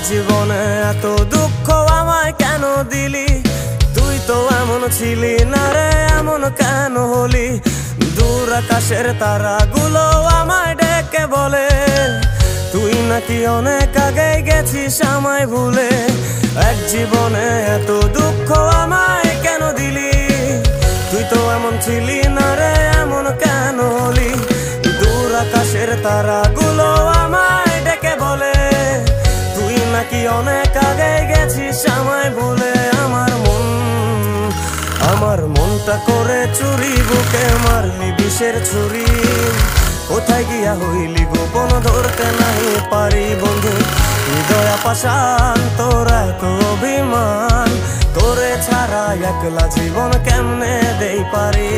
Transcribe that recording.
জীবনে এত দুঃখ আমায় কেন দিলি? তুই তো এমন ছিলি না রে, এমন কেন হলি? দূর আকাশের তারাগুলো আমায় ডেকে বলে তুই নাকি অনেক আগে গেছিস আমায় ভুলে। এক জীবনে এত দুঃখ আমায় কেন দিলি? তুই তো এমন ছিলি না রে, এমন কেন হলি? দূর আকাশের তারাগুলো আমায় ডেকে বলে তুই নাকি অনেক আগে গেছিস আমায় ভুলে। আমার মনটা করে চুরি, বুকে মারলি বিষের ছুরি। কোথায় গিয়া হইলি গোপন ধরতে নাই পারি বন্ধু। হৃদয় পাষাণ তোর এত অভিমান, তোরে ছাড়া একলা জীবন কেমনে দেই পারি?